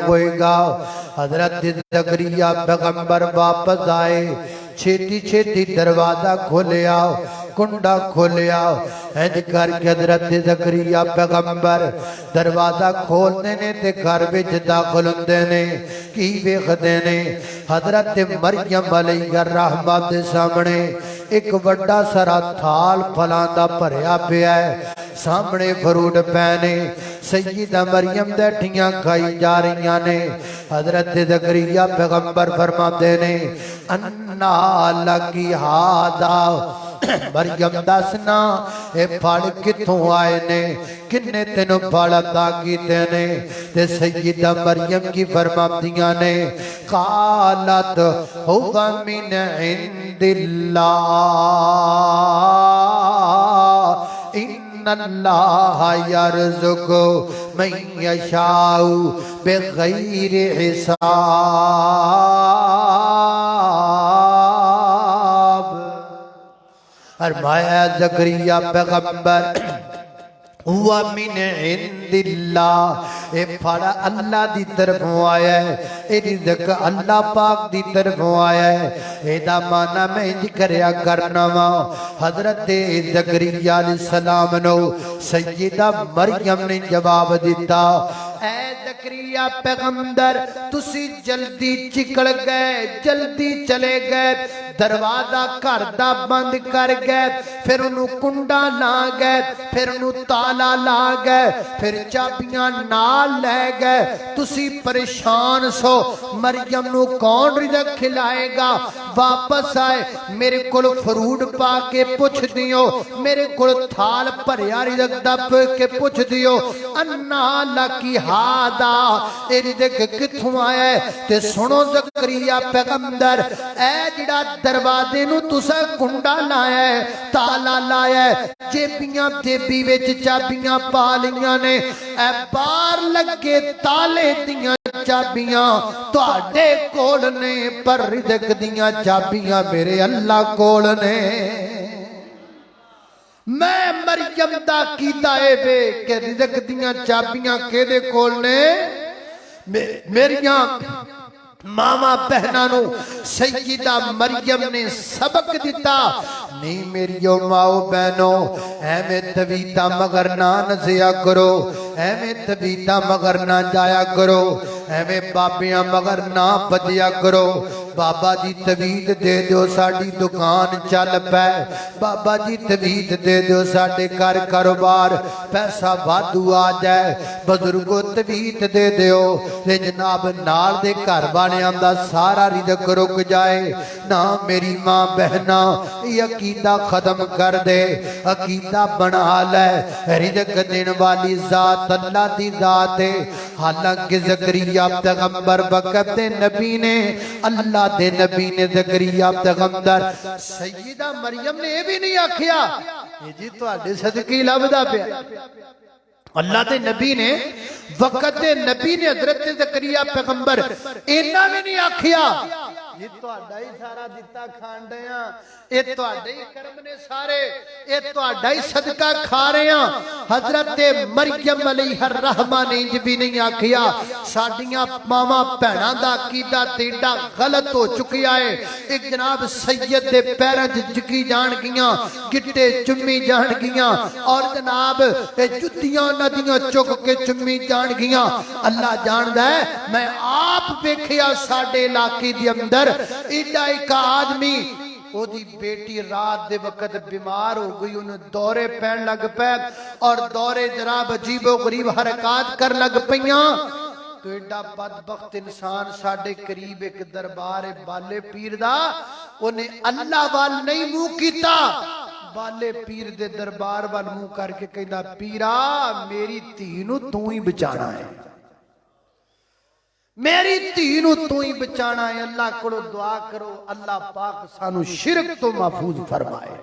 ہوئے گا۔ حضرت زکریا پیغمبر واپس آئے، چھیتی چھیتی دروازہ کھولیا، کنڈا کھولیا، اینج کر کے حضرت زکریا پیغمبر دروازہ کھولنے نے تے گھر وچ داخل ہوندے نے، کی ویکھدے نے؟ حضرت مریم علیہ الرحمہ دے سامنے ایک وڈا سارا تھال پھلاں دا بھریا پیا ہے، سامنے فروٹ پینے، سیدہ مریم بیٹھیاں کھائی جا رہیاں نے۔ حضرت زکریا پیغمبر فرماتے نے انا لکی ہادا، مریم دسنا اے پھل کتھوں آئے نے، کنے تینوں پھل عطا کیتے نے؟ تے سیدہ مریم کی فرماتیاں نے قالت ہوا من عند اللہ ان اللہ یرزق من یشاء بغیر حساب۔ فرمایا زکریا پیغمبر ہوا من عند اللہ، اے پھڑا اللہ دی طرفوں آیا ہے، اے رزق اللہ پاک دی طرفوں آیا ہے۔ اے دا معنی میں انج کریا کرنا وا، حضرت زکریا علیہ السلام نو سیدہ مریم نے جواب دیتا اے زکریا پیغمبر تسی جلدی چکڑ گئے، جلدی چلے گئے، دروازہ گھر دا بند کر گئے، پھر انہوں کنڈا لا گئے، پھر انہوں تالا لا گئے، پھر چابیاں نال لے گئے، تسی پریشان سو مریم نو کون رزق کھلائے گا؟ واپس آئے میرے کول فروٹ پا کے پوچھ دیو، میرے کول تھال بھریا رزق دا کے پوچھ دیو انا لکی ہادا، اے رزق کتھوں آیا ہے؟ تے سنو زکریا پیغمبر اے جڑا دروازے نو تسا کنڈا لایا ہے، تالا لایا ہے، جیبیاں جیبی وچ چابیاں پا لیاں نے، اے بار لگے تالے دیاں چابیاں تواڈے کول نے، پر رزق دیاں چابیاں میرے اللہ کول نے۔ میں مریم دا کیتا اے وے کہ رزق دیاں چابیاں کیدے کول نے؟ میریاں ماما بہناں نو سیدہ مریم نے سبق دیتا نہیں میریو ماؤ بہنوں ایویں طویتا مگر نہ نسیا کرو، ایویں طویتا مگر نہ جایا کرو، ایویں بابیاں مگر نہ بجیا کرو۔ بابا جی طویت دے دیو ساڑی دکان چل پے، بابا جی طویت دے دیو ساڑے کار کاروبار پیسہ وادو آ جائے، بزرگو طویت دے دیو تے جناب نال دے کار بانے آمدہ سارا رزق رک جائے۔ نہ میری ماں بہنا یہ عقیدہ ختم کر دے، عقیدہ بنا لے رزق دین والی ذات اللہ دی ذات ہے۔ حالانکہ زکریا پیغمبر وقت نبی نے اللہ دے نبی نے زکریا پیغمبر سیدہ مریم نے یہ بھی نہیں آکھیا یہ جی تو آڈے صدقی لابدہ پہ اللہ دے نبی نے وقت دے نبی نے حضرت زکریا پیغمبر اینا بھی نہیں آکھیا یہ تو آڈائی سارا دیتا کھانڈیاں، یہ تو آڈائی کرم نے سارے، یہ تو آڈائی صدقہ کھا رہے ہیں۔ حضرت مریم علیہ الرحمہ نے انج بھی نہیں آکھیا ساڑیاں ماما پہنا دا کیدہ تیڑا غلط ہو چکی آئے، ایک جناب سید دے پیرج جکی جان گیاں، گٹے چمی جان گیاں، اور جناب جتیاں ندیاں چک کے چمی جان گیاں۔ اللہ جان دے میں آپ بیکھیا ساڑے علاقی دی اندر ایڈا ایک آدمی او دی بیٹی رات دے وقت بیمار ہو گئی، انہیں دورے پین لگ پے اور دورے جناب عجیب و غریب حرکات کر لگ پیاں تو ایڈا بدبخت انسان ساڑے قریب ایک دربار بالے پیر دا انہیں اللہ وال نہیں منہ کیتا، بالے پیر دے دربار وال منہ کر کے کہنا پیرا میری تینوں تو ہی بچانا ہے، میری تینوں تو ہی بچانا ہے۔ اللہ کو دعا کرو اللہ پاک سانو شرک تو محفوظ فرمائے۔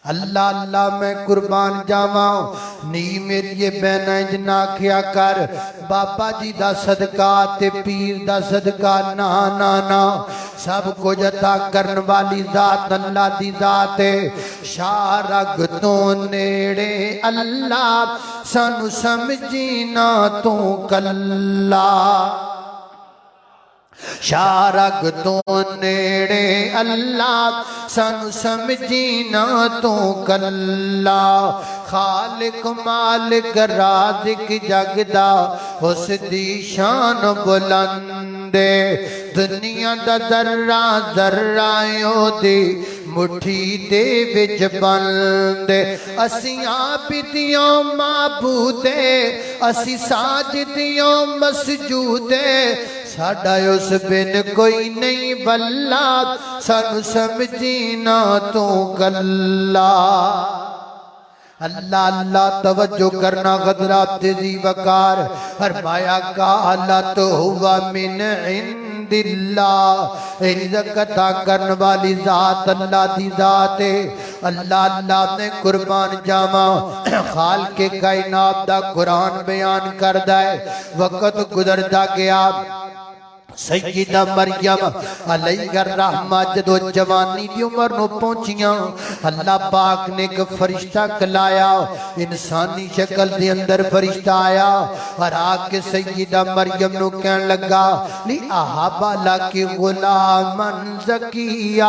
اللہ اللہ میں قربان جاواں نی میری بہناں انج نہ آکھیا کر بابا جی دا صدقہ تے پیر دا صدقہ نا نا نا سب کچھ عطا کرن والی ذات اللہ دی ذات ہے شاہ رگ تو نیڑے اللہ سانو سمجھینا تو کلا شارگ تو نیڑے اللہ سانو سمجھینا تو کلا خالق مالک رازق جگدا اس دی شان بلندے دنیا دا ذرہ ذرہ دی مٹھی دے وچ بندے اسی عابدیاں معبودے اسی ساجدیاں مسجودے ساڈا اس بن کوئی نہیں بلا سانو سمجھینا تو کلا اللہ اللہ توجہ کرنا غدرات تیزی وقار فرمایا قالت ہوا من عند اللہ رزق عطا کرن والی ذات اللہ دی ذات ہے اللہ اللہ نے قربان جاواں خالق کائنات دا قرآن بیان کردا ہے وقت گزردا گیا سیدہ مریم علیہ الرحمہ جدو جوانی دی عمر نو پہنچیاں اللہ پاک نے ایک فرشتہ کلایا انسانی شکل دے اندر فرشتہ آیا اور آکے سیدہ مریم نو کہن لگا لی احابا لکی غلامن زکیہ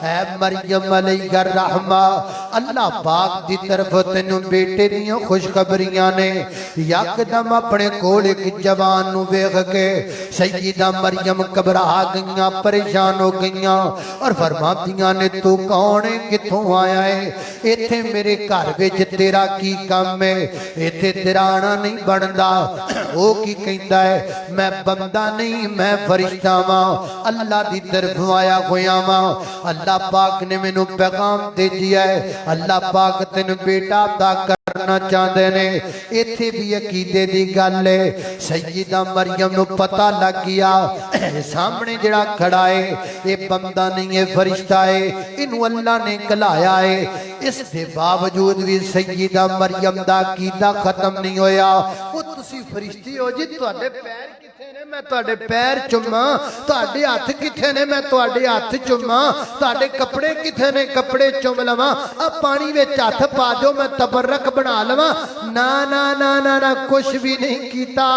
اے مریم علیہ الرحمہ اللہ پاک دی طرف تینوں بیٹے دیاں خوشخبریاں نے یکدم اپنے کول ایک جوان نو ویکھ کے سیدہ مریم گھبرا گئیاں پریشان ہو گئیاں اور فرماتیاں نے تو کون ہے کتھوں آیا ہے ایتھے میرے گھر وچ تیرا کی کام ہے ایتھے تیرا آنا نہیں بندا او کی کہندا ہے میں بندہ نہیں میں فرشتہ ہاں اللہ دی طرف آیا ہویا ہاں اللہ پاک نے مینوں پیغام دے دیا ہے اللہ پاک تینوں بیٹا عطا کرنا چاہتے نے ایتھے بھی عقیدے دی گل ہے سیدہ مریم نو پتہ لگ گیا سامنے جڑا کھڑا ہے یہ بندہ نہیں ہے فرشتہ ہے انہوں اللہ نے کلایا ہے اس دے باوجود بھی سیدہ مریم دا عقیدہ ختم نہیں ہویا وہ تسی فرشتی ہو جی تواڈے پیر کتھے نے میں تواڈے پیر چوماں تواڈے ہاتھ کتھے نے میں تواڈے ہاتھ چوماں تواڈے کپڑے کتھے نے کپڑے چوم لواں اب پانی وچ ہاتھ پا جو میں تبرک بنا لواں نا نا نا نا نا کچھ بھی نہیں کیتا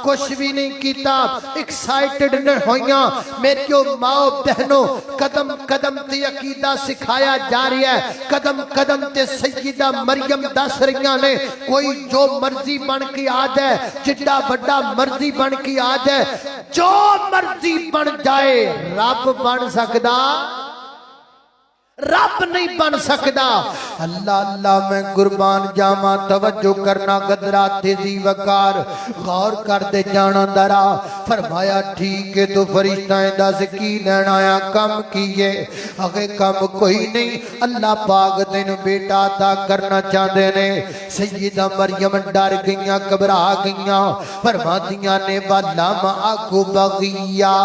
کچھ بھی نہیں کیتا ایکسائٹڈ نہ ہویاں میریو ماؤ بہنوں قدم قدم تے عقیدہ سکھایا جا رہا ہے قدم قدم تے سیدہ مریم دس رہیاں نے کوئی جو مرضی بن کے آ جائے جڈا بڑا مرضی بن کے آ جائے جو مرضی بن جائے رب بن سکدا رب نہیں بن سکدا اللہ اللہ میں قربان جاواں توجہ کرنا قدرات تیزی وقار غور کر دے جانا درا فرمایا ٹھیک ہے تو فرشتہ دس کی لینا آیا کم کیے اگر کم کوئی نہیں اللہ پاک تینوں بیٹا عطا کرنا چاہتے نے سیدہ مریم ڈر گئیاں گھبرا گئیاں فرماتیاں نے والا ما آکو بغیا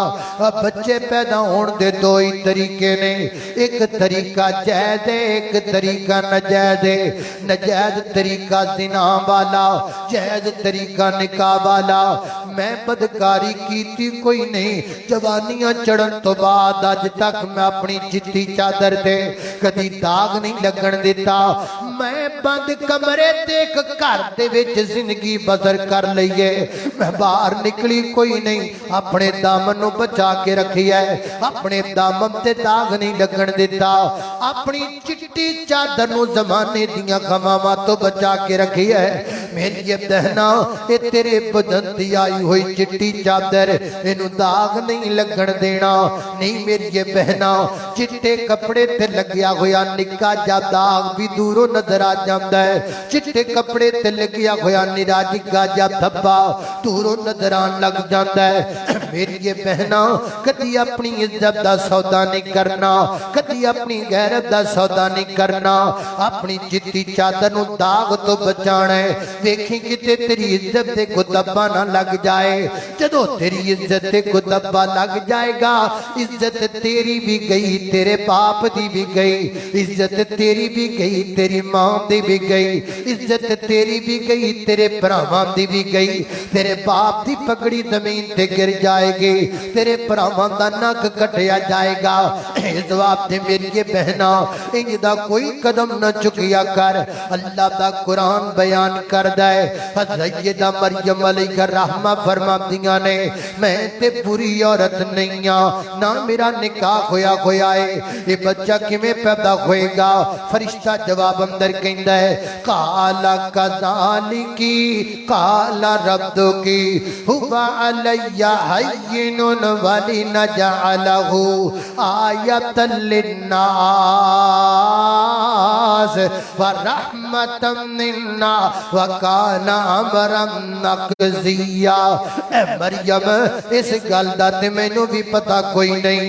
بچے پیدا ہون دے دو ہی طریقے نے ایک طریقہ جائز ہے ایک طریقہ نجائز ہے نجائز طریقہ زنا والا جائز طریقہ نکاح والا میں بدکاری کیتی کوئی نہیں جوانیاں چڑھن تو بعد آج تک میں اپنی چٹی چادر دے کدی داغ نہیں لگن دیتا میں بند کمرے دیکھ کر دے وچ زندگی بسر کر لئیے میں باہر نکلی کوئی نہیں اپنے دامن نو بچا کے رکھی ہے اپنے دامن تے داغ نہیں لگن دیتا اپنی چٹی چادر نو زمانے دیاں غماماں تو بچا کے رکھی ہے میری یہ بہنا اے تیرے بدن دی آئی ہوئی چٹی چادر انہوں داغ نہیں لگن دینا نہیں میری یہ بہنا چٹے کپڑے تے لگیا ہویا نکا جا داغ بھی دوروں نظر آ جاندہ ہے چٹے کپڑے تے لگیا ہویا نراجی گا جا دھبا دوروں نظر آن لگ جاندہ ہے میری یہ بہنا کدی اپنی عزت دا سودا نہیں کرنا کدی اپنی غیرت دا سودا نہیں کرنا اپنی چٹی چادر نو داغ تو بچانا ہے ویکھی کتے تیری عزت تے کو دبا نہ لگ جائے جدو تیری عزت تے کو دبا لگ جائے گا عزت تیری بھی گئی تیرے باپ دی بھی گئی عزت تیری بھی گئی تیری ماں دی بھی گئی عزت تیری بھی گئی تیرے براواں دی بھی گئی تیرے باپ دی پگڑی زمین تے گر جائے گی تیرے براواں دا نک کٹیا جائے گا جواب دے میری بہنا انج دا کوئی قدم نہ چکیا کر اللہ دا قرآن بیان کر دے سیدہ مریم علیہ الرحمہ فرما دیاں نے میں تے بری عورت نہیں ہاں نہ میرا نکاح ہویا ہے یہ بچہ کیویں پیدا ہوئے گا فرشتہ جواب اندر کہندا ہے قالا کذالکی قالا ربکی ہوا علی حین ولنجعلہ آیۃ للناس ورحمۃ منا وکان امرا مقضیا اے مریم اس گل دا تے مینوں بھی پتہ کوئی نہیں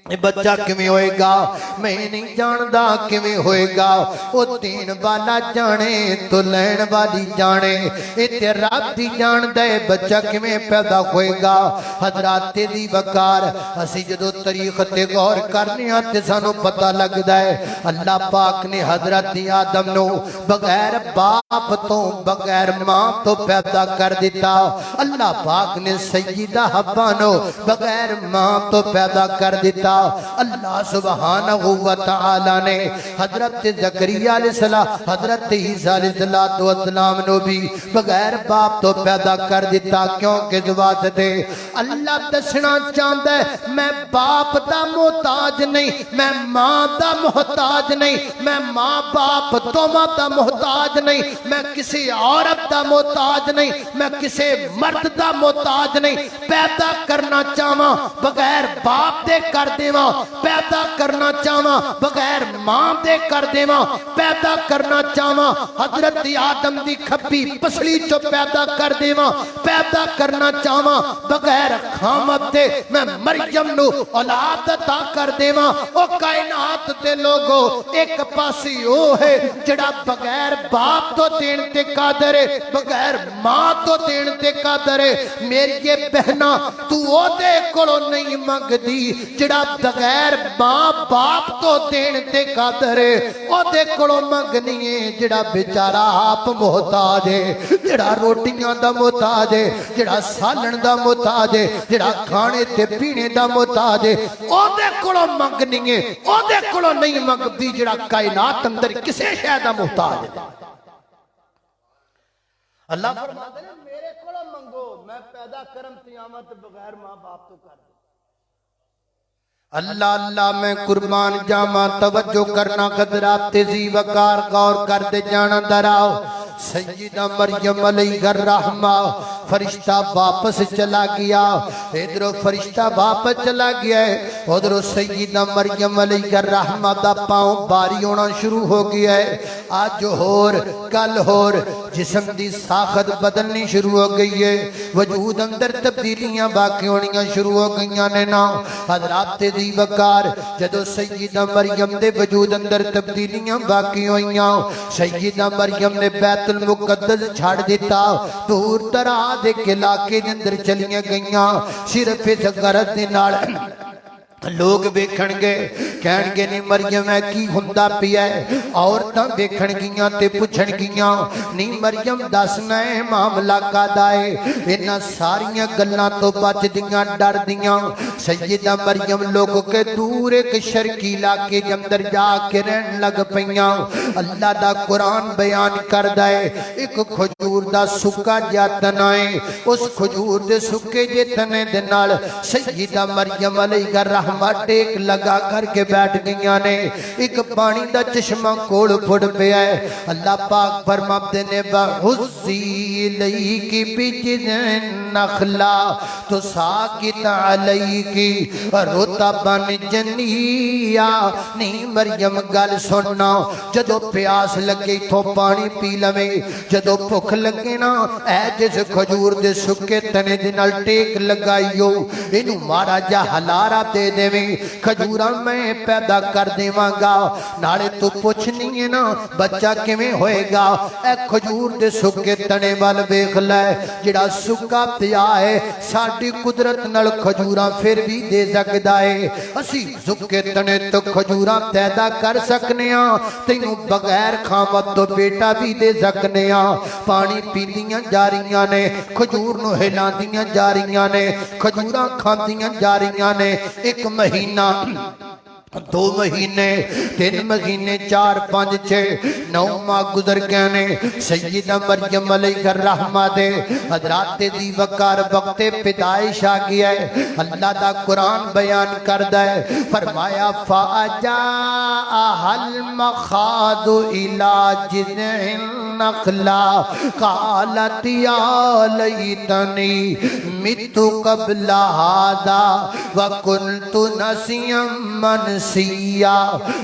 بچہ کیویں ہوئے گا میں نہیں جاندا کیویں ہوئے گا او دین والا جانے تو لین والی جانے اتے رب دی جان دے بچہ کیویں پیدا ہوئے گا حضرات دی وقار اسی جدو تاریخ تے غور کرنے ہاں تے سانو پتہ لگدا ہے اللہ پاک نے حضرت آدم نو بغیر باپ تو بغیر ماں تو پیدا کر دیتا اللہ پاک نے سیدہ حوا نو بغیر ماں تو پیدا کر دیتا اللہ سبحانہ وتعالی نے حضرت زکریا علیہ السلام حضرت عیسیٰ علیہ السلام نو بھی بغیر باپ تو پیدا کر دیتا کیونکہ جواب دے اللہ دسنا چاہتا ہے میں باپ دا محتاج نہیں میں ماں دا محتاج نہیں میں ماں باپ دوواں دا محتاج نہیں میں کسی عورت دا محتاج نہیں میں کسی مرد دا محتاج نہیں پیدا کرنا چاہواں بغیر باپ دے کر دیواں پیدا کرنا چاہواں بغیر ماں دے کر دیواں پیدا کرنا چاہواں حضرت آدم دی کھپی پسلی چو پیدا کر دیواں پیدا کرنا چاہواں بغیر خامت دے میں مریم نو اولاد عطا کر دیواں او کائنات دے لوگو ایک پاسی او ہے جڑا بغیر باپ تو دین تے قادر ہے بغیر ماں تو دین تے قادر ہے میری یہ بہنا تو او دے کولو نہیں منگ دی جڑا بغیر ماں باپ تو دین تے قادر ہے او دے کولو منگنی ہے جڑا بیچارہ آپ محتاج ہے جڑا روٹیاں دا محتاج ہے جڑا سالن دا محتاج ہے جڑا کھانے تے پینے دا محتاج ہے او دے کولو منگنی ہے او دے کولو نہیں منگدی جڑا کائنات اندر کسے شے دا محتاج ہے اللہ فرماتا ہے میرے کولو منگو میں پیدا کرم قیامت بغیر ماں باپ تو کر اللہ اللہ میں قربان جاما توجہ کرنا قدرات تیزی وقار غور کر دے جانا دراؤ سیدہ مریم علیہ الرحمہ فرشتہ واپس چلا گیا ادھرو فرشتہ واپس چلا گیا ہے ادھرو سیدہ مریم علیہ الرحمہ دا پاؤں باری ہونا شروع ہو گیا ہے آج ہور کل ہور جسم دی ساخت بدلنی شروع ہو گئی ہے وجود اندر تبدیلیاں باقی ہونیاں شروع ہو گئیاں نے نا حضرات دی وقار جدو سیدہ مریم دے وجود اندر تبدیلیاں باقی ہوئیاں سیدہ مریم نے بیت المقدس چھاڑ دیتا دور دراز دے علاقے دے اندر چلیاں گئیاں صرف اس غرض دے نال لوگ بیکھن گے کہن گے نہیں مریم ہے کی ہندہ پیا ہے عورتاں بیکھن گیاں تے پوچھن گیاں نہیں مریم دسنا ہے معاملہ کا دائے انہاں ساریاں گلاں تو بچ دیاں ڈر دیاں سیدہ مریم لوگوں کے دور ایک شرکی علاقے کے اندر جا کے رہن لگ پیاں اللہ دا قرآن بیان کر دائے ایک کھجور دا سکا جا تنائے اس کھجور دے سکے جے تنے دے نال سیدہ مریم علیہ الرحمہ ٹیک لگا کر کے بیٹھ گئیاں نے ایک پانی دا چشمہ کوڑ پھڑ پہ آئے اللہ پاک فرماتے نے بَحُزِّي لَيْكِ بِجِذْعِ النَّخْلَةِ تُسَاقِطْ عَلَيْكِ رُطَبًا جَنِيًّا نہیں مریم گل سننا جدو پیاس لگے تو پانی پی لویں جدو بھوک لگے نا اے جس کھجور دے سکے تنے دے نال ٹیک لگائیو اینو مارا جا ہلارا دے دیویں کھجوراں میں پیدا کر دیواں گا نالے تو پوچھ نہیں ہے نا بچہ کیویں ہوئے گا؟ اے کھجور دے سکے تنے وال ویکھ لے، جڑا سکا پیا ہے ساڈی قدرت نال کھجوراں پھر بھی دے سکدا ہے۔ اسی سکے تنے تو کھجوراں پیدا کر سکنے ہاں، تینوں بغیر کھاوت تو بیٹا بھی دے سکنے ہاں۔ پانی پیندیاں جا رہیاں نے، کھجور نو ہلاندیاں جا رہیاں نے، کھجوراں کھاندیاں جا رہیاں نے۔ ایک مہینہ، 2 مہینے، 3 مہینے، 4 5 6 9 ماہ گزر گئے نے۔ سیدہ مریم علیہ الرحمہ دے حضرات دی وقار وقت پیدائش آ گیا ہے۔ اللہ دا قرآن بیان کردا ہے، فرمایا فَأَجَاءَهَا الْمَخَاضُ إِلَى جِذْعِ النَّخْلَةِ قَالَتْ يَا لَيْتَنِي مِتُّ قَبْلَ هَذَا وَكُنْتُ نَسِيًّا منسیا۔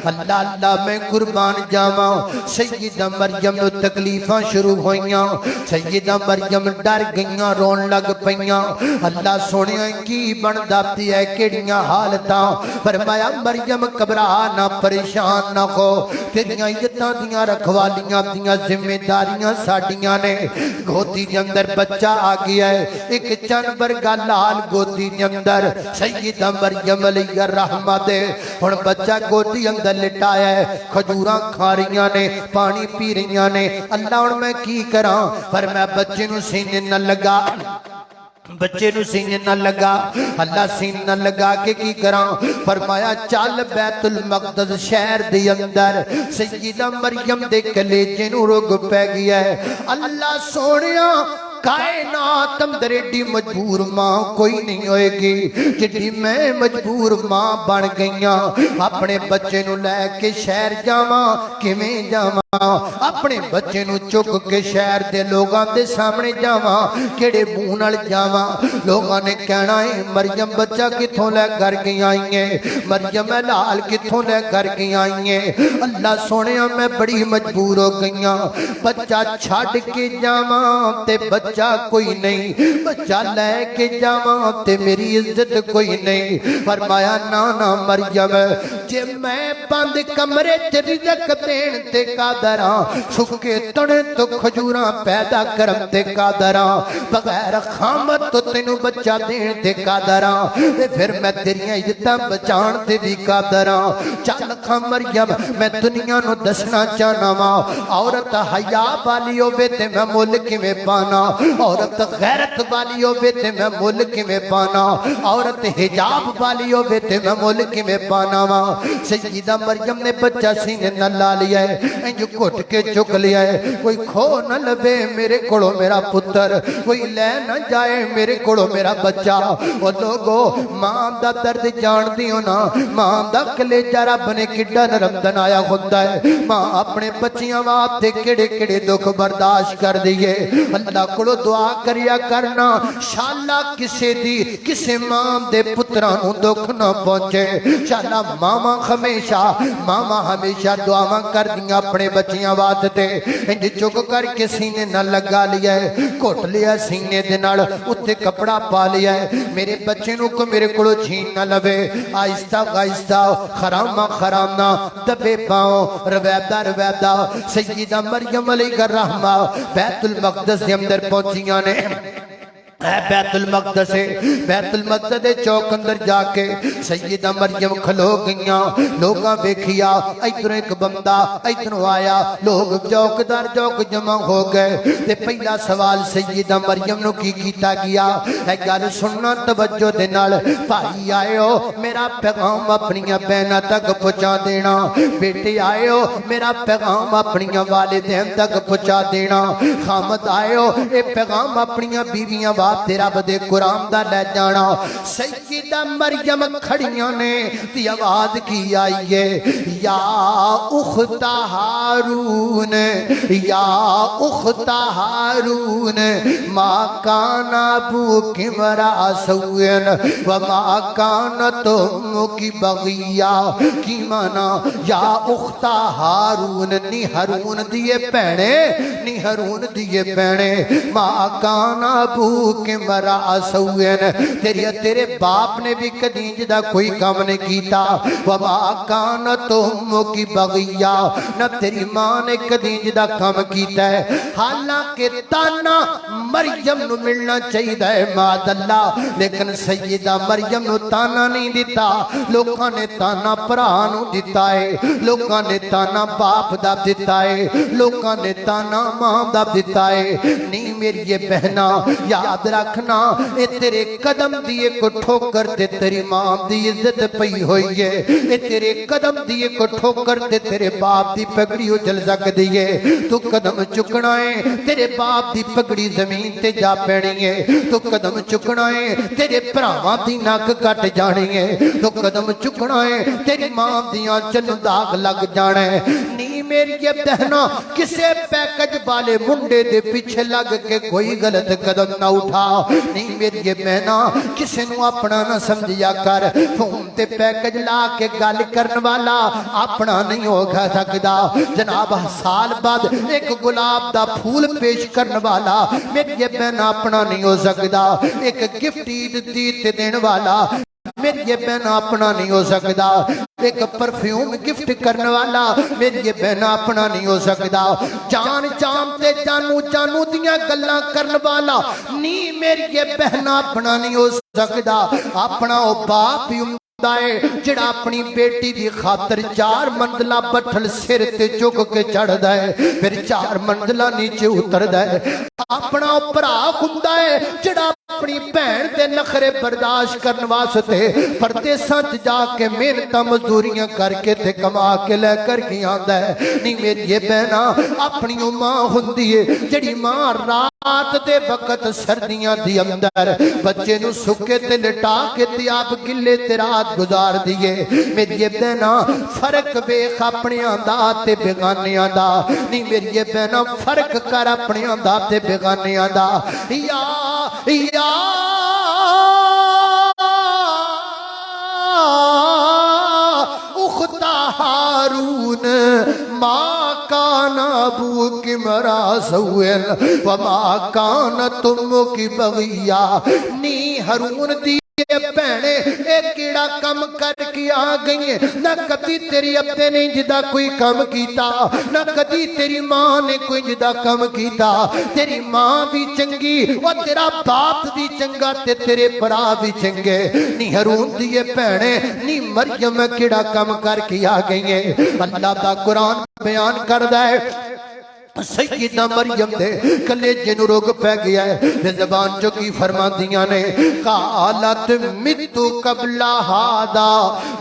اللہ میں قربان جاواں، سیدہ مریم نو تکلیفاں شروع ہوئیاں، سیدہ مریم ڈر گئیاں، رون لگ پئیاں۔ اللہ سونیا کی بندا پیا ہے، کیڑیاں حالتاں؟ فرمایا مریم گھبرا نہ، پریشان نہ ہو، تیریاں عزتاں دیاں رکھوالیاں دیاں ذمہ داریاں ساڈیاں نے۔ گودی دے اندر بچہ آ گیا ہے، ایک چن ورگا لال گودی دے اندر سیدہ مریم علیہ الرحمہ دے ہن بچہ گودی اندر لٹایا ہے، کھجوراں کھا رہیاں نے، پانی پی رہیاں نے۔ اللہ ہن میں کی کراں؟ پر میں بچے نو سینے نہ لگا، بچے نو سینے نہ لگا۔ اللہ سینے نہ لگا کے کی کراں؟ فرمایا چل بیت المقدس شہر دے اندر سیدہ مریم دے کلیجے نو رگ پہ گیا ہے۔ اللہ سونیا کائنات اندر ایڈی مجبور ماں کوئی نہیں ہوئے گی جڑی میں مجبور ماں بن گئیاں۔ اپنے بچے نو لے کے شہر جاواں، کیویں جاواں؟ اپنے بچے نو چک کے شہر دے لوگاں دے سامنے جاواں، کیڑے منہ نال جاواں؟ لوگاں نے کہنا ہے مریم بچہ کتھوں لے کر کے آئی ہے، مریم لال کتھوں لے کر کے آئی ہے؟ اللہ سونیا میں بڑی مجبور ہو گئیاں، بچہ چھڈ کے جاواں تے بچہ کوئی نہیں، بچہ لے کے جاواں تے میری عزت کوئی نہیں۔ فرمایا نا نا مریم، جے میں بند کمرے چ رزق دین تے قادر ہاں، سکے تنے تو کھجوراں پیدا کرن تے قادر ہاں، بغیر خامت تو تینوں بچہ دین تے قادر ہاں، تے پھر میں تیریاں عزتاں بچان تے بھی قادر ہاں۔ چل کھا مریم، میں دنیا نو دسنا چاہنا وا، عورت حیا والی ہووے تے میں مل کیویں پانا، عورت غیرت والی ہووے تے میں مل کیویں پانا، عورت حجاب والی ہووے تے میں مل کیویں پانا وا۔ سیدہ مریم نے بچہ سینے نہ لا لیا ہے، انج گھٹ کے چک لیا ہے، کوئی کھو نہ لبے میرے کولو میرا پتر، کوئی لے نہ جائے میرے کولو میرا بچہ۔ او لوگو ماں دا درد جان دیو نا، ماں دا کلیجہ رب نے کڈا نرم بنایا ہوندا ہے۔ ماں اپنے بچیاں واسطے کیڑے کیڑے دکھ برداشت کر دیے۔ اللہ کولو دعا کریا کرنا شالا کسے دی کسے ماں دے پتراں نوں دکھ نہ پہنچے۔ شالا ماما ہمیشہ دعاواں کر دیاں اپنے بچیاں واسطے۔ انج چک کر کے سینے نہ لگا لیا ہے، گھٹ لیا سینے دے نال، اُتے کپڑا پا لیا ہے، میرے بچے نوں کو میرے کولو چھین نہ لوے۔ آہستہ آہستہ خرامہ خرامہ دبے پاؤں رویدہ رویدہ سیدہ مریم علیہ الرحمہ بیت المقدس کے اندر پہنچیاں نے۔ بیت المقدس دے چوک اندر جا کے سیدہ مریم کھلو گئیاں۔ لوگاں ویکھیا ادھر ایک بندہ ادھر آیا، لوگ چوکدار چوک جمع ہو گئے تے پہلا سوال سیدہ مریم نو کی کیتا گیا؟ اے گل سننا توجہ دے نال، بھائی آئے ہو میرا پیغام اپنی بہناں تک پہنچا دینا، بیٹے آئے ہو میرا پیغام اپنی والدین تک پہنچا دینا، خامد آئے ہو اے پیغام اپنی بیویاں تیرا بدے قرآن دا لے جانا۔ سیدہ مریم کھڑیاں نے تی آواز کی آئی ہے، یا اخت ہارون، یا اخت ہارون، ما کان ابوک امرأ سوء وما کانت امک بغیا۔ کی مانا یا اخت ہارون، نی ہارون دیے پینے، نی ہارون دیے پینے، ما کان ابوک کے مرا سوین تیرے باپ نے بھی کدی دا کوئی کام نہیں کیتا وما کانت امک بغیا نہ تیری ماں نے کدی دا کام کیتا ہے حالانکہ تانا مریم نو ملنا چاہیے ماد اللہ لیکن سیدہ مریم نو تانا نہیں دیتا لوکاں نے تانا بھرا نو دیتا ہے لوکاں نے تانا باپ دا دیتا ہے لوکاں نے تانا ماں دا دیتا ہے نہیں میری یہ بہنا یاد رکھنا اے تیرے قدم دیے کو ٹھوکر تے تیری ماں دی عزت پئی ہوئی ہے اے تیرے قدم دیے کو ٹھوکر تے تیرے باپ دی پگڑی اجل سکدی ہے تو قدم چکنا ہے تیرے باپ دی پگڑی زمین تے جا پینی ہے تو قدم چکنا ہے تیرے بھراواں دی نک کٹ جانی ہے تو قدم چکنا ہے تیری ماں دیاں چن داغ لگ جانا ہے نہیں میری یہ بہنا کسے پیکج والے منڈے دے پیچھے لگ کے کوئی غلط قدم نہ اٹھا نہیں میری یہ بہنا کسے نو اپنا نہ سمجھیا کر فون تے پیکج لا کے گل کرن والا اپنا نہیں ہوگا سکدا جناب سال بعد ایک گلاب دا پھول پیش کرن والا میری یہ بہنا اپنا نہیں ہو سکدا ایک گفٹ عید تے دین والا میری یہ بہن اپنا نہیں ہو سکدا ایک پرفیوم گفٹ کرنے والا میری یہ بہن اپنا نہیں ہو سکدا جان چام تے جانو دیاں گلاں کرنے والا نہیں میری یہ بہن اپنا نہیں ہو سکدا اپنا او باپ ہی جڑا اپنی بیٹی دی خاطر 4 منزلہ بٹھل سر تے چک کے چڑھ دائے پھر 4 منزلہ نیچے اتر دائے اپنا بھرا ہوندا ہے جڑا اپنی بہن دے نخرے برداشت کرن واسطے پردیساں چ جا کے محنتاں مزدوریاں کر کے تے کما کے لے کر کے آندا ہے نہیں میری یہ بہنا اپنی ماں ہوندی ہے جڑی ماں رات دے وقت سردیاں دی اندر بچے نو سکے تے لٹا کے تے آپ گلے تے رات گزار دیے میری یہ بہنا فرق ویکھ اپنیاں دا تے بیگانیاں دا نہیں میری یہ بہنا فرق کر اپنیاں دا تے بیگانیاں دا یا اخت ہارون ما کان ابوک مرا سوئل وما کانت امک بغیا نی ہارون دی بہنے ایک کیڑا کم کر کے آ گئی ہیں نہ کدی تیری ابے نے جدا کوئی کم کیتا نہ کدی تیری ماں نے کوئی جدا کم کیتا تیری ماں بھی چنگی اور تیرا باپ بھی چنگا تے تیرے برا بھی چنگے نی ہارون دی بہنے نی مریم کیڑا کم کر کے آ گئی ہیں اللہ دا قرآن بیان کردہ ہے سیدہ مریم دے کلیجے نو روگ پہ گیا ہے زبان جو کی فرما دیاں نے قالت متو قبل ہادا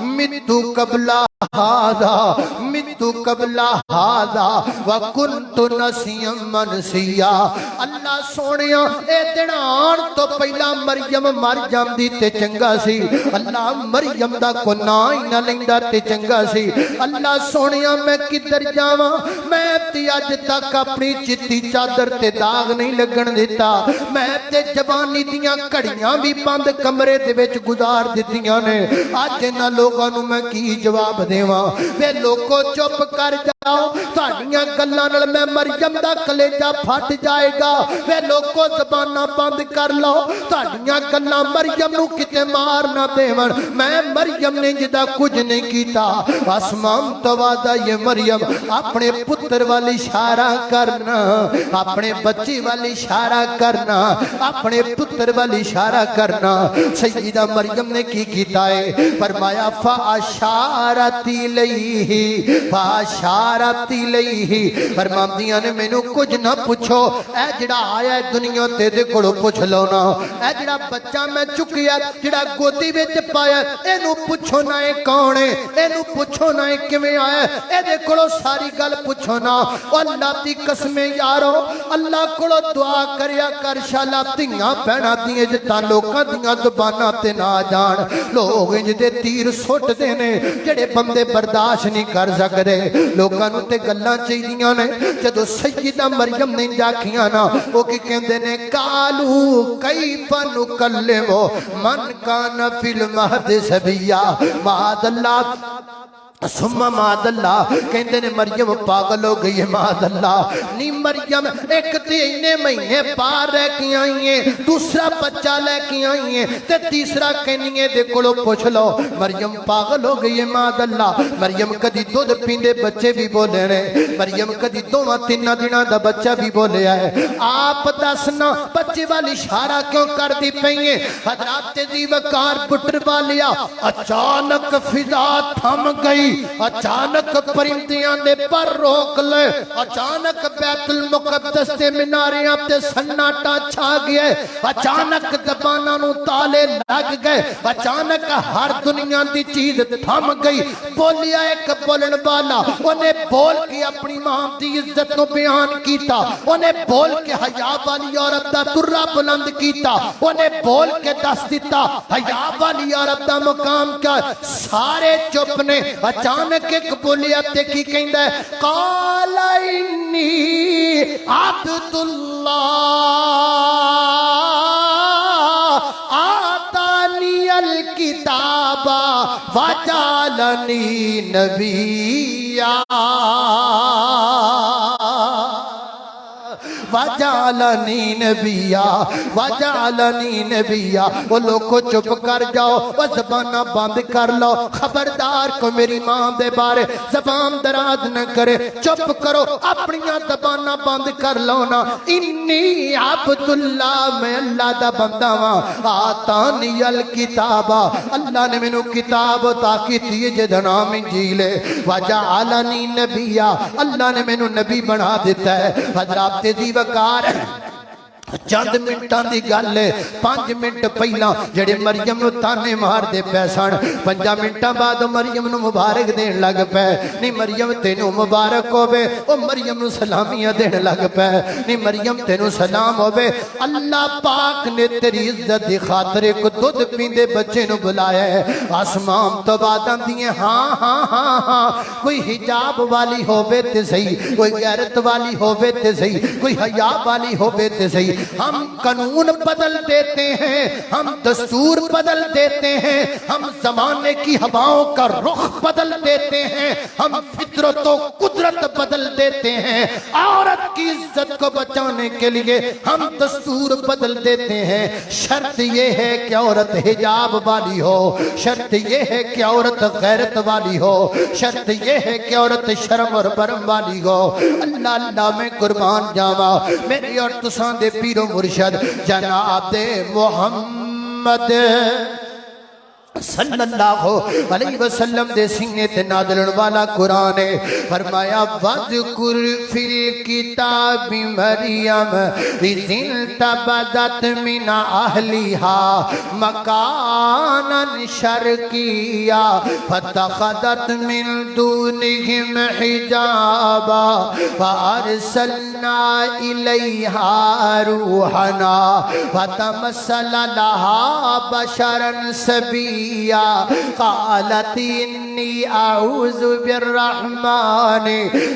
متو قبل ہادا متو قبل ہادا وکنت نسیا منسیا اللہ سونیا اے دن آن تو پہلا مریم مر جاندی تے چنگا سی اللہ مریم دا کو نائی نہ لیندا تے چنگا سی اللہ سونیا میں کدھر جاواں میں تے اج تک اپنی چٹی چادر تے داغ نہیں لگن دیتا میں تے جوانی دیاں کڑیاں بھی بند کمرے دے وچ گزار دتیاں نے اج انہاں لوکاں نوں میں کی جواب دیواں وے لوکو چپ کر جاؤ تہاڈیاں گلاں نال میں مریم دا کلیجہ پھٹ جائے گا وے لوکو زباناں بند کر لو تہاڈیاں گلاں مریم نوں کتے مار نہ دیون میں مریم نے جدا کچھ نہیں کیتا آسمان تو وعدہ یہ مریم اپنے پتر والی اشارہ کرنا اپنے بچی والی اشارہ کرنا اپنے پتر والی اشارہ کرنا سیدہ مریم نے کی کیتا ہے فرمایا فاشارت الیہ فاشارت الیہ فرماندیاں نے مینوں کچھ نہ پوچھو اے جڑا آیا ہے دنیا تے دے کولوں پوچھ لو نا اے جڑا بچہ میں چکیا جڑا گودی وچ پایا اینو پوچھو نا اے کون ہے اینو پوچھو نا اے کیویں آیا اے دے کولوں ساری گل پوچھو نا اللہ دی قسمیں یارو اللہ کولو دعا کریا کر شالا تیاں بہناں دی عزتاں لوکاں دیاں زباناں تے نہ جان لوگ انج دے تیر سٹ دے نے جڑے بندے برداشت نہیں کر سکدے لوکاں نوں تے گلاں چاہیدیاں نے جدوں سیدہ مریم نے جاکھیاں نا او کی کہندے نے قالو کیف نکلم من کان فی المہد صبیا معاذ اللہ سما ماد اللہ کہندے نے مریم پاگل ہو گئی ہے ماد اللہ نی مریم ایک تے انے مہینے پار رہ کے آئی ہیں دوسرا بچہ لے کے آئی ہیں تے تیسرا کہنی ہے دے کولو پوچھ لو مریم پاگل ہو گئی ہے ماد اللہ مریم کدی دودھ پیندے بچے بھی بولے رہے مریم کدی دوواں تینا دناں دا بچہ بھی بولے آئے آپ دسنا بچے والی اشارہ کیوں کر دی پئیے حضرات دی وقار پٹروا لیا اچانک فضا تھم گئی اچانک پرندیاں دے پر روک لے اچانک بیت المقدس دے مناریاں تے سناٹا چھا گئے اچانک زباناں نو تالے لگ گئے اچانک ہر دنیا دی چیز تھم گئی بولیا ایک بولن والا انہیں بول کے اپنی ماں دی عزت نو بیان کیتا انہیں بول کے حیا والی عورت دا درہ بلند کیتا انہیں بول کے دس دیتا حیا والی عورت دا مقام کیا سارے چپ نے اچانک ایک بولیت کی کہندہ ہے قال انی عبداللہ آتانی الکتاب وجعلنی نبیا وجعلنی نبیا وجعلنی نبیا وہ لوگ کو چپ کر جاؤ وہ زبانہ بند کر لو خبردار کو میری ماں دے بارے زبان دراز نہ کرے چپ کرو اپنی زبانہ بند کر لو نا انی عبداللہ میں اللہ دا بندہ ہاں آتانی الکتاب اللہ نے مینوں کتاب عطا کیتی جے نام انجیل ہے وجعلنی نبیا اللہ نے مینوں نبی بنا دیتا ہے حضرات دی وقار چند منٹان دی گل ہے 5 منٹ پہلا جڑے مریم نو تانے مار دے پیسان 5 منٹاں بعد مریم نو مبارک دین لگ پے نہیں مریم تینو مبارک ہووے او مریم نو سلامیاں دین لگ پے نہیں مریم تینو سلام ہووے اللہ پاک نے تیری عزت دی خاطر ایک دودھ پیندے بچے نو بلایا ہے آسمان تو بعد آندی ہیں ہاں ہاں ہاں ہاں کوئی حجاب والی ہووے تے صحیح کوئی غیرت والی ہووے تے صحیح کوئی حیا والی ہووے تے صحیح ہم قانون بدل دیتے ہیں ہم دستور بدل دیتے ہیں ہم زمانے کی ہواؤں کا رخ بدل دیتے ہیں ہم فطرت و قدرت بدل دیتے ہیں عورت کی عزت کو بچانے کے لیے ہم دستور بدل دیتے ہیں شرط یہ ہے کہ عورت حجاب والی ہو شرط یہ ہے کہ عورت غیرت والی ہو شرط یہ ہے کہ عورت شرم اور برم والی ہو اللہ اللہ میں قربان جاوا میری اور تساں دے پیر و مرشد جناب محمد صلی اللہ علیہ وسلم دے سینے تے نازلن والا قرآن ہے فرمایا وَذْكُرْ فِي الْكِتَابِ مَرْيَمَ إِذِ انْتَبَذَتْ مِنْ أَهْلِهَا مَكَانًا شَرْقِيًّا فَاتَّخَذَتْ مِنْ دُونِهِمْ حِجَابًا فَأَرْسَلْنَا إِلَيْهَا رُوحَنَا فَتَمَثَّلَ لَهَا بَشَرًا سَوِيًّا قالت إني أعوذ بالرحمن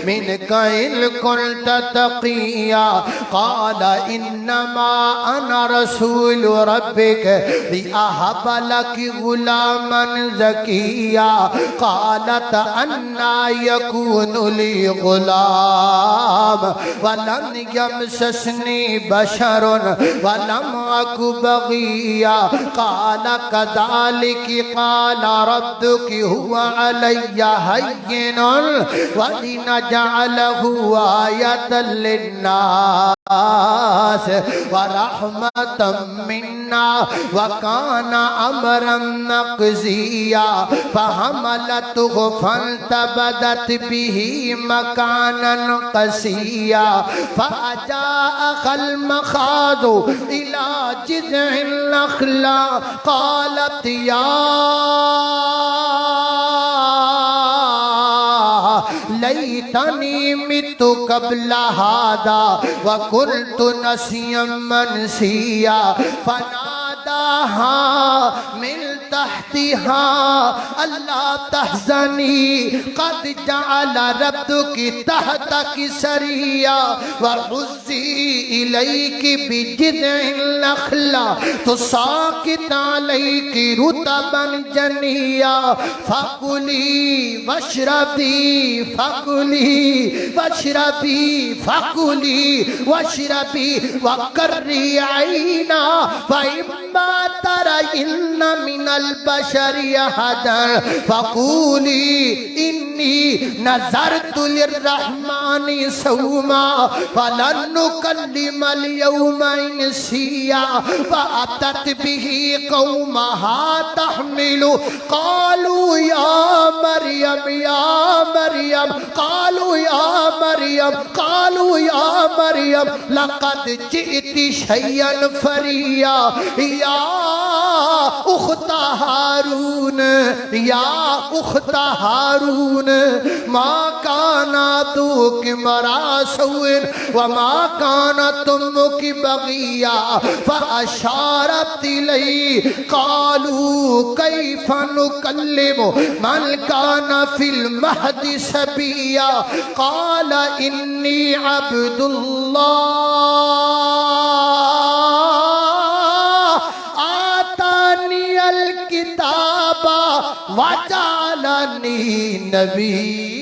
منك إن كنت تقيا قال إنما أنا رسول ربك لأهب لك غلاما زكيا قالت أنى يكون لي غلام ولم يمسسني بشر ولم أك بغيا قال كذلك قال ربك هو علي هين ولنجعله آية للناس ورحمة منا وكان أمرا مقضيا فحملته فانتبذت به مكانا قصيا فأجاءها المخاض إلى جذع النخلة قالت يا ليتني مت قبل هذا وكنت نسيا منسيا فناداها من تحت تحتها ألا تحزني قد جعل ربك تحتك سريا وهزي إليك بجذع النخلة تساقط عليك رطبا جنيا فكلي واشربي واشربي وقري عينا فإما ترين من البشر أحدا فقولي إني نذرت للرحمن صوما فلن نكلم اليوم إنسيا فأتت به قومها تحمل قالوا يا مريم لقد جئت شيئا فريا يا أخت هارون ما كان أبوك امرأ سوء وما كانت أمك بغيا فأشارت إليه قالوا كيف نكلم من كان في المهد صبيا قال إني عبد الله آتاني الكتاب وجعلني نبيا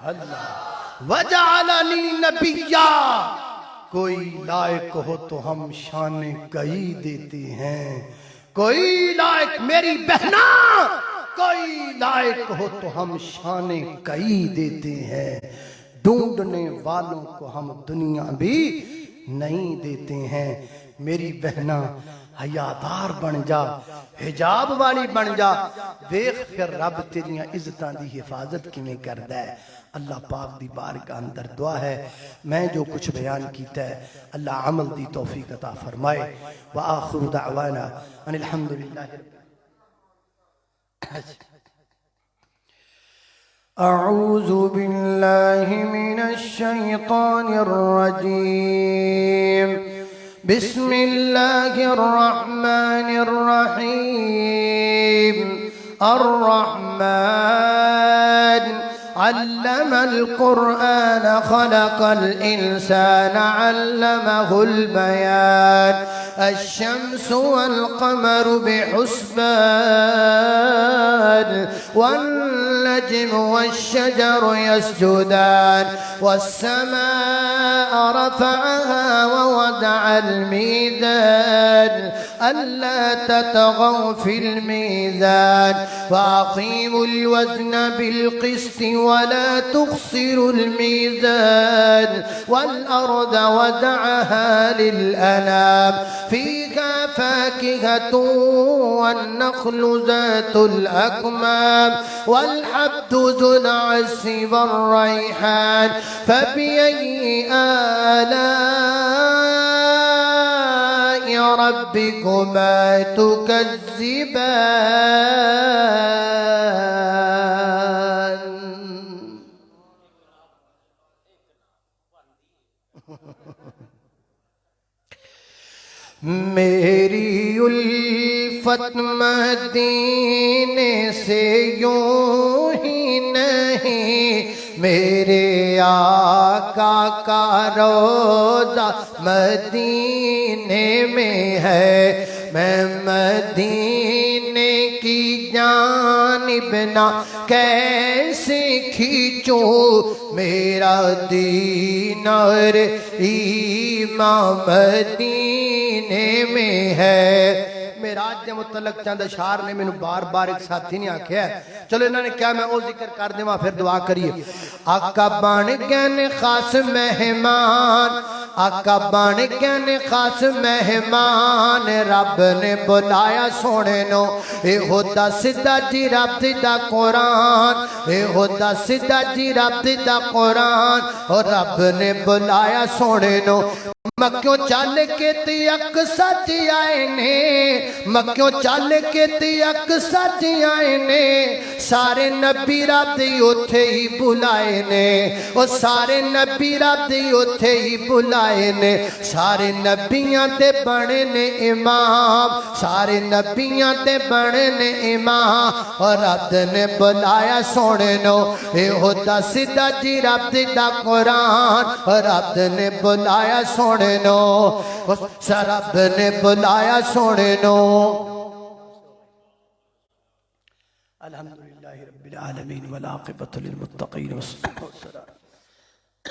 اللہ وجعلنی نبیا کوئی لائق ہو تو ہم شان کئی دیتے ہیں کوئی لائق میری بہنا کوئی لائق ہو تو ہم شان کئی دیتے ہیں ڈھونڈنے والوں کو ہم دنیا بھی نہیں دیتے ہیں میری بہنا حیادار بن جا حجاب والی بن جا دیکھ پھر رب تیریاں عزتاں دی حفاظت کیویں کردا ہے اللہ پاک دی بارگاہ اندر دعا ہے میں جو کچھ بیان کیتا ہے اللہ عمل دی توفیق عطا فرمائے وآخر دعوانا ان الحمدللہ اعوذ باللہ من الشیطان الرجیم بسم اللہ الرحمن الرحیم الرحمن علم القرآن خلق الإنسان علمه البيان الشمس والقمر بحسبان والنجم والشجر يسجدان والسماء رفعها ووضع الميزان ألا تطغوا في الميزان وأقيموا الوزن بالقسط ولا تخسروا الميزان والأرض وضعها للأنام فيها فاكهة والنخل ذات الأكمام والحب ذو العصف والريحان فبأي آلاء ربكما تكذبان میری الفت مدینے سے یوں ہی نہیں میرے آقا کا روضہ مدینے میں ہے میں مدینے کی جانب نہ کیسے کھینچوں میرا دین اور ایمان مدینے میں ہے معراج دے متعلق چند اشعار نے مینوں بار بار ایک ساتھی نے آکھیا ہے چلو انہوں نے کیا میں او ذکر کر دیواں پھر دعا کریے آقا بن گئے نے خاص مہمان آقا بن گئے نے خاص مہمان رب نے بلایا سونے نو اے ہوتا سدھا جی رب دا قرآن اے ہوتا سدھا جی رب دا قرآن اور رب نے بلایا سونے نو مکیوں چل کے تیک سچ آئے نے مکیوں چل کے تیک سچ آئے نے سارے نبی رب اوتھے ہی بلائے نے او سارے نبی رب اوتھے ہی بلائے نے سارے نبیاں تے بنے نے امام سارے نبیاں تے بنے نے امام اور رب نے بلایا سونے نو اے ہوتا سیدھا جی رب دا قرآن اور رب نے بلایا سونے نو رب نے بلایا سونے نو الحمدللہ رب العالمین والعاقبۃ للمتقین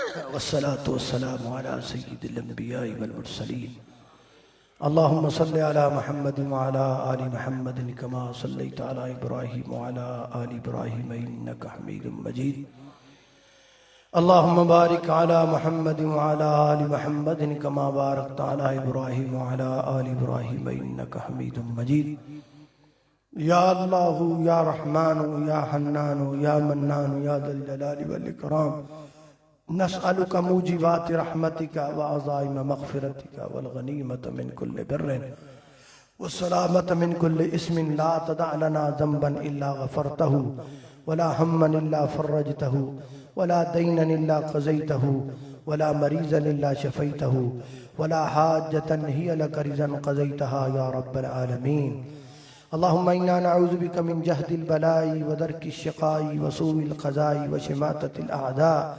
والصلاة والسلام علی سید الانبیاء والمرسلین اللہم صلی علی محمد وعلی آل محمد کما صلیت علی ابراہیم وعلی آل ابراہیم انک حمید مجید اللہم بارک علی محمد وعلی آل محمد کما بارکت علی ابراہیم وعلی آل ابراہیم انک حمید مجید یا اللہ یا رحمان یا حنان یا منان یا ذا الجلال والاکرام نسألک موجبات رحمتک وعظائم مغفرتک والغنیمت من کل بر والسلامت من کل اسم لا تدع لنا ذنبا الا غفرته ولا ہما الا فرجته ولا دينا إلا قضيته ولا مريضا إلا شفيته ولا حاجة هي لك رضا قضيتها يا رب العالمين اللهم إنا نعوذ بك من جهد البلاء ودرك الشقاء وسوء القضاء وشماتة الأعداء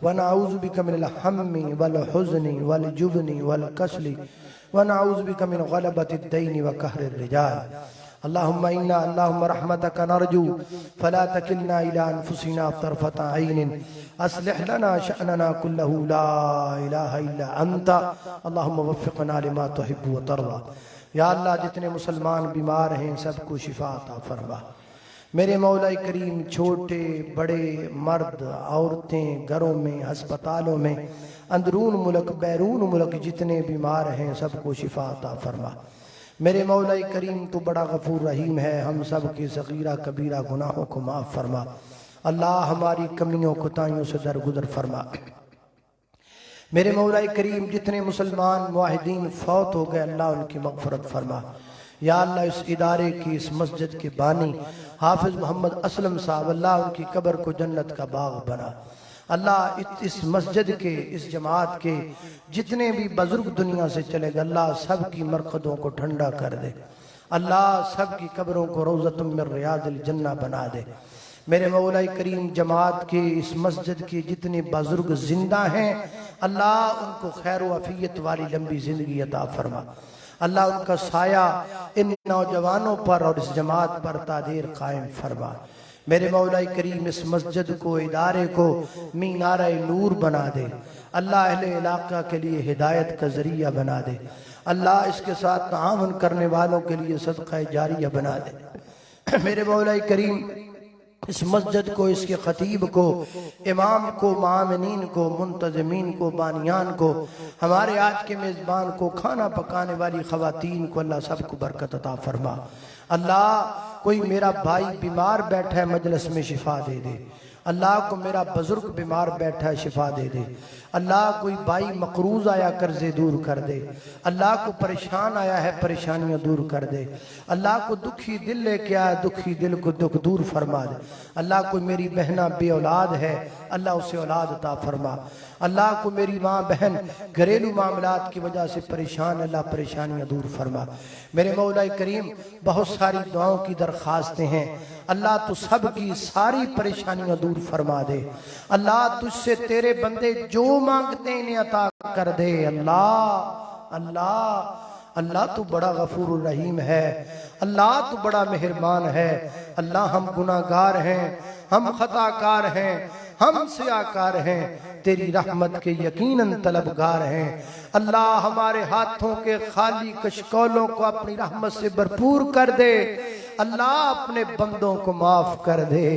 ونعوذ بك من الهم والحزن والجبن والكسل ونعوذ بك من غلبة الدين وقهر الرجال اللهم إنا اللهم رحمتك نرجو فلا تكلنا إلى أنفسنا طرفة عين أصلح لنا شأننا كله لا إله إلا أنت اللهم وفقنا لما تحب وترضى یا اللہ جتنے مسلمان بیمار ہیں سب کو شفا عطا فرما میرے مولا کریم چھوٹے بڑے مرد عورتیں گھروں میں ہسپتالوں میں اندرون ملک بیرون ملک جتنے بیمار ہیں سب کو شفا عطا فرما میرے مولا کریم تو بڑا غفور رحیم ہے ہم سب کے صغیرہ کبیرہ گناہوں کو معاف فرما اللہ ہماری کمیوں کوتاہیوں سے درگزر فرما میرے مولا کریم جتنے مسلمان معاہدین فوت ہو گئے اللہ ان کی مغفرت فرما یا اللہ اس ادارے کی اس مسجد کے بانی حافظ محمد اسلم صاحب اللہ ان کی قبر کو جنت کا باغ بنا اللہ اس مسجد کے اس جماعت کے جتنے بھی بزرگ دنیا سے چلے گئے اللہ سب کی مرقدوں کو ٹھنڈا کر دے اللہ سب کی قبروں کو روضۃ من ریاض الجنہ بنا دے میرے مولا کریم جماعت کے اس مسجد کے جتنے بزرگ زندہ ہیں اللہ ان کو خیر و عافیت والی لمبی زندگی عطا فرما اللہ ان کا سایہ ان نوجوانوں پر اور اس جماعت پر تا دیر قائم فرما میرے مولا کریم اس مسجد کو ادارے کو مینارہ نور بنا دے اللہ اہل علاقہ کے لیے ہدایت کا ذریعہ بنا دے اللہ اس کے ساتھ تعاون کرنے والوں کے لیے صدقہ جاریہ بنا دے میرے مولا کریم اس مسجد کو اس کے خطیب کو امام کو معامنین کو منتظمین کو بانیان کو ہمارے آج کے میزبان کو کھانا پکانے والی خواتین کو اللہ سب کو برکت عطا فرما اللہ کوئی میرا بھائی بیمار بیٹھا ہے مجلس میں شفا دے دے اللہ کو میرا بزرگ بیمار بیٹھا ہے شفا دے دے اللہ کوئی بھائی مقروض آیا قرضے دور کر دے اللہ کو پریشان آیا ہے پریشانیاں دور کر دے اللہ کو دکھی دل لے کے آیا دکھی دل کو دکھ دور فرما دے اللہ کوئی میری بہنہ بے اولاد ہے اللہ اسے اولاد عطا فرما اللہ کو میری ماں بہن گھریلو معاملات کی وجہ سے پریشان اللہ پریشانیاں دور فرما میرے مولا کریم بہت ساری دعاؤں کی درخواستیں ہیں اللہ تو سب کی ساری پریشانیاں دور فرما دے اللہ تجھ سے تیرے بندے جو مانگتے ہیں انہیں عطا کر دے اللہ اللہ اللہ تو بڑا غفور الرحیم ہے اللہ تو بڑا مہربان ہے اللہ ہم گناہگار ہیں ہم خطا کار ہیں ہم سیاکار ہیں تیری رحمت کے یقیناً طلبگار ہیں اللہ ہمارے ہاتھوں کے خالی کشکولوں کو اپنی رحمت سے بھرپور کر دے اللہ اپنے بندوں کو معاف کر دے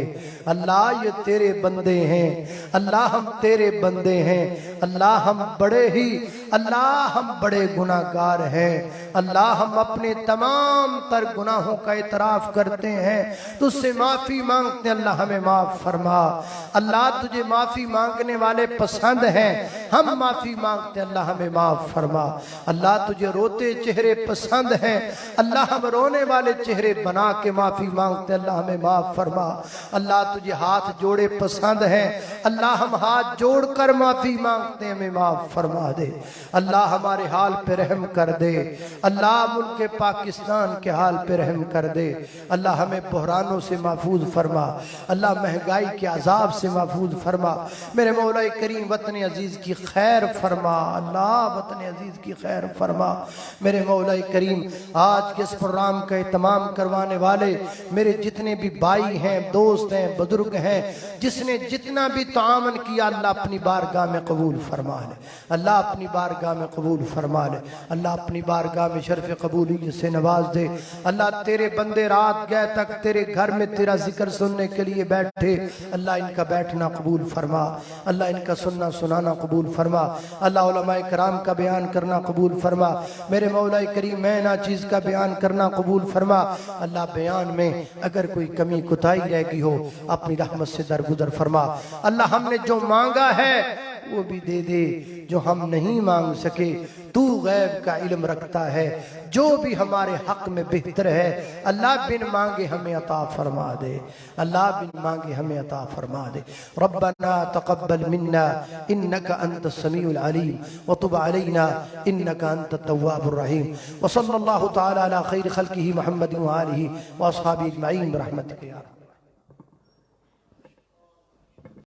اللہ یہ تیرے بندے ہیں اللہ ہم تیرے بندے ہیں اللہ ہم بڑے ہی اللہ ہم بڑے گناہگار ہیں، اللہ ہم اپنے تمام تر گناہوں کا اعتراف کرتے ہیں، تجھ سے معافی مانگتے ہیں، اللہ ہمیں معاف فرما۔ اللہ تجھے معافی مانگنے والے پسند ہیں، ہم معافی مانگتے ہیں، اللہ ہمیں معاف فرما۔ اللہ تجھے روتے چہرے پسند ہیں، اللہ ہم رونے والے چہرے بنا کے معافی مانگتے ہیں، اللہ ہمیں معاف فرما۔ اللہ تجھے ہاتھ جوڑے پسند ہیں، اللہ ہم ہاتھ جوڑ کر معافی مانگتے ہیں، ہمیں معاف فرما دے۔ اللہ ہمارے حال پہ رحم کر دے، اللہ ملک پاکستان کے حال پہ رحم کر دے۔ اللہ ہمیں بحرانوں سے محفوظ فرما، اللہ مہنگائی کے عذاب سے محفوظ فرما۔ میرے مولا کریم وطن عزیز کی خیر فرما، اللہ وطن عزیز کی خیر فرما۔ میرے مولا کریم آج کے اس پروگرام کا اہتمام کروانے والے میرے جتنے بھی بھائی ہیں، دوست ہیں، بزرگ ہیں، جس نے جتنا بھی تعاون کیا، اللہ اپنی بارگاہ میں قبول فرما لے، اللہ اپنی بارگاہ میں قبول فرما لے، اللہ اپنی بارگاہ میں شرف قبولیت سے نواز دے۔ اللہ تیرے بندے رات گئے تک تیرے گھر میں تیرا ذکر سننے کے لیے بیٹھے، اللہ ان کا بیٹھنا قبول فرما، اللہ ان کا سننا سنانا قبول فرما، اللہ علماء کرام کا بیان کرنا قبول فرما۔ میرے مولا کریم میں نہ چیز کا بیان کرنا قبول فرما، اللہ بیان میں اگر کوئی کمی کوتاہی رہ گئی ہو اپنی رحمت سے درگزر فرما۔ اللہ ہم نے جو مانگا ہے وہ بھی دے دے، جو ہم نہیں مانگ سکے تو غیب کا علم رکھتا ہے، جو بھی ہمارے حق میں بہتر ہے اللہ بن مانگے ہمیں عطا فرما دے، اللہ بن مانگے ہمیں عطا فرما دے۔ ربنا تقبل منا انك انت السميع العليم وتب علينا انك انت التواب الرحيم، وصلى الله تعالى على خير خلقه محمد وآله واصحابه اجمعين برحمتك يا رب۔